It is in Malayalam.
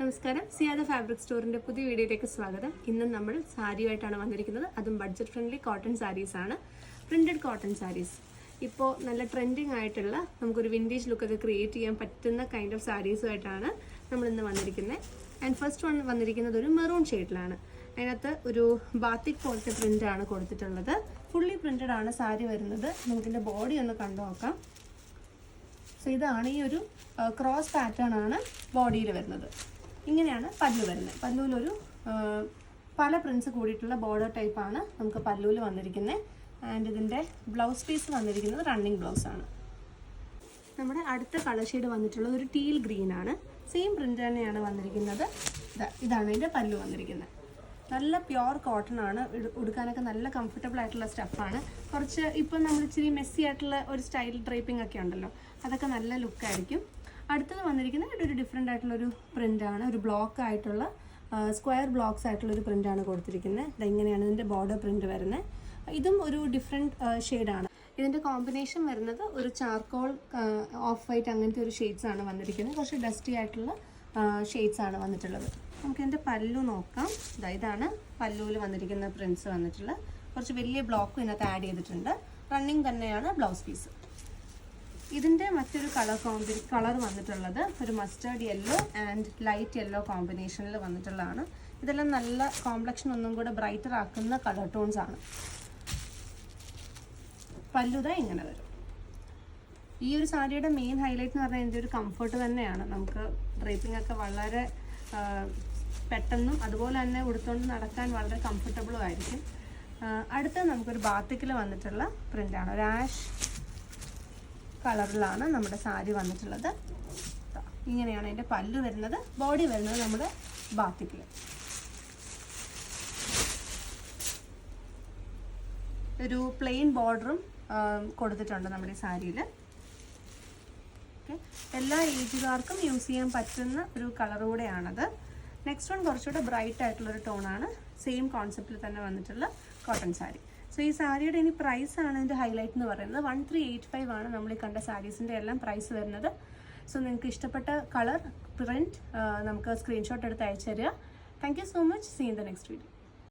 നമസ്കാരം, സിയാദ ഫാബ്രിക് സ്റ്റോറിന്റെ പുതിയ വീഡിയോയിലേക്ക് സ്വാഗതം. ഇന്ന് നമ്മൾ സാരിയായിട്ടാണ് വന്നിരിക്കുന്നത്. അതും ബഡ്ജറ്റ് ഫ്രണ്ട്ലി കോട്ടൺ സാരീസ് ആണ്. Printed cotton saris. ഇപ്പോൾ നല്ല ട്രെൻഡിങ് ആയിട്ടുള്ള നമുക്കൊരു വിൻറ്റേജ് ലുക്കൊക്കെ ക്രിയേറ്റ് ചെയ്യാൻ പറ്റുന്ന കൈൻഡ് ഓഫ് സാരീസുമായിട്ടാണ് നമ്മൾ ഇന്ന് വന്നിരിക്കുന്നത്. ആൻഡ് ഫസ്റ്റ് വൺ വന്നിരിക്കുന്നത് ഒരു മെറൂൺ ഷെയ്ഡിലാണ്. അതിനകത്ത് ഒരു ബാത്തിക് പോലത്തെ പ്രിൻ്റാണ് കൊടുത്തിട്ടുള്ളത്. ഫുള്ളി പ്രിന്റഡ് ആണ് സാരി വരുന്നത്. നമുക്കിൻ്റെ ബോഡി ഒന്ന് കണ്ടു നോക്കാം. സോ ഇതാണ് ഈ ഒരു ക്രോസ് പാറ്റേൺ ആണ് ബോഡിയിൽ വരുന്നത്. ഇങ്ങനെയാണ് പല്ലു വരുന്നത്. പല്ലുവിലൊരു പല പ്രിൻസ് കൂടിയിട്ടുള്ള ബോർഡർ ടൈപ്പാണ് നമുക്ക് പല്ലുവിൽ വന്നിരിക്കുന്നത്. ആൻഡ് ഇതിൻ്റെ ബ്ലൗസ് പീസ് വന്നിരിക്കുന്നത് റണ്ണിങ് ബ്ലൗസ് ആണ്. നമ്മുടെ അടുത്ത കളർ ഷെയ്ഡ് വന്നിട്ടുള്ളത് ഒരു ടീൽ ഗ്രീൻ ആണ്. സെയിം പ്രിൻ്റ് തന്നെയാണ് വന്നിരിക്കുന്നത്. ഇതാണ് ഇതിൻ്റെ പല്ലു വന്നിരിക്കുന്നത്. നല്ല പ്യുവർ കോട്ടൺ ആണ്. ഉടുക്കാനൊക്കെ നല്ല കംഫർട്ടബിൾ ആയിട്ടുള്ള സ്റ്റഫാണ്. കുറച്ച് ഇപ്പം നമ്മൾ ഇച്ചിരി മെസ്സി ആയിട്ടുള്ള ഒരു സ്റ്റൈൽ ഡ്രൈപ്പിംഗ് ഒക്കെ ഉണ്ടല്ലോ, അതൊക്കെ നല്ല ലുക്കായിരിക്കും. അടുത്തത് വന്നിരിക്കുന്നത് ഒരു ഡിഫറെൻ്റ് ആയിട്ടുള്ളൊരു പ്രിൻ്റാണ്. ഒരു ബ്ലോക്ക് ആയിട്ടുള്ള സ്ക്വയർ ബ്ലോക്സ് ആയിട്ടുള്ളൊരു പ്രിൻ്റാണ് കൊടുത്തിരിക്കുന്നത്. ഇതെങ്ങനെയാണ് ഇതിൻ്റെ ബോർഡർ പ്രിൻ്റ് വരുന്നത്. ഇതും ഒരു ഡിഫറെൻറ്റ് ഷെയ്ഡാണ്. ഇതിൻ്റെ കോമ്പിനേഷൻ വരുന്നത് ഒരു ചാർക്കോൾ, ഓഫ് വൈറ്റ് അങ്ങനത്തെ ഒരു ഷെയ്ഡ്സ് ആണ് വന്നിരിക്കുന്നത്. കുറച്ച് ഡസ്റ്റി ആയിട്ടുള്ള ഷെയ്ഡ്സ് ആണ് വന്നിട്ടുള്ളത്. നമുക്കിതിൻ്റെ പല്ലു നോക്കാം. ഇതാണ് പല്ലുവിൽ വന്നിരിക്കുന്ന പ്രിൻസ് വന്നിട്ടുള്ള കുറച്ച് വലിയ ബ്ലോക്കും ഇതിനകത്ത് ആഡ് ചെയ്തിട്ടുണ്ട്. റണ്ണിങ് തന്നെയാണ് ബ്ലൗസ് പീസ്. ഇതിൻ്റെ മറ്റൊരു കളർ വന്നിട്ടുള്ളത് ഒരു mustard yellow and light yellow കോമ്പിനേഷനിൽ വന്നിട്ടുള്ളതാണ്. ഇതെല്ലാം നല്ല കോംപ്ലക്ഷൻ ഒന്നും കൂടെ ബ്രൈറ്റർ ആക്കുന്ന കളർ ടോൺസ് ആണ്. പല്ലുത ഇങ്ങനെ വരും. ഈ ഒരു സാരിയുടെ മെയിൻ ഹൈലൈറ്റ് എന്ന് പറഞ്ഞാൽ ഇതിൻ്റെ ഒരു കംഫർട്ട് തന്നെയാണ്. നമുക്ക് ഡ്രേപ്പിംഗ് ഒക്കെ വളരെ പെട്ടെന്നും അതുപോലെ തന്നെ ഉടുത്തുകൊണ്ട് നടക്കാൻ വളരെ കംഫർട്ടബിളും ആയിരിക്കും. അടുത്ത നമുക്കൊരു ബാത്തിക്കിൽ വന്നിട്ടുള്ള പ്രിൻ്റാണ്. ഒരു ആഷ് കളറിലാണ് നമ്മുടെ സാരി വന്നിട്ടുള്ളത്. ഇങ്ങനെയാണ് അതിൻ്റെ പല്ല് വരുന്നത്. ബോഡി വരുന്നത് നമ്മുടെ ബാത്തിക്കിൽ. ഒരു പ്ലെയിൻ ബോർഡറും കൊടുത്തിട്ടുണ്ട് നമ്മുടെ സാരിയിൽ. ഓക്കെ, എല്ലാ ഏജുകാർക്കും യൂസ് ചെയ്യാൻ പറ്റുന്ന ഒരു കളർ കൂടെയാണത്. നെക്സ്റ്റ് വൺ കുറച്ചുകൂടെ ബ്രൈറ്റ് ആയിട്ടുള്ളൊരു ടോണാണ്. സെയിം കോൺസെപ്റ്റിൽ തന്നെ വന്നിട്ടുള്ള കോട്ടൺ സാരി. സോ ഈ സാരിയുടെ ഇനി പ്രൈസാണ് ഇതിൻ്റെ ഹൈലൈറ്റ് എന്ന് പറയുന്നത്. 1385 ആണ് നമ്മൾ ഈ കണ്ട സാരീസിൻ്റെ എല്ലാം പ്രൈസ് വരുന്നത്. സോ നിങ്ങൾക്ക് ഇഷ്ടപ്പെട്ട കളർ പ്രിൻറ്റ് നമുക്ക് സ്ക്രീൻഷോട്ട് എടുത്ത് അയച്ചു തരിക. Thank you so much. See in the next video.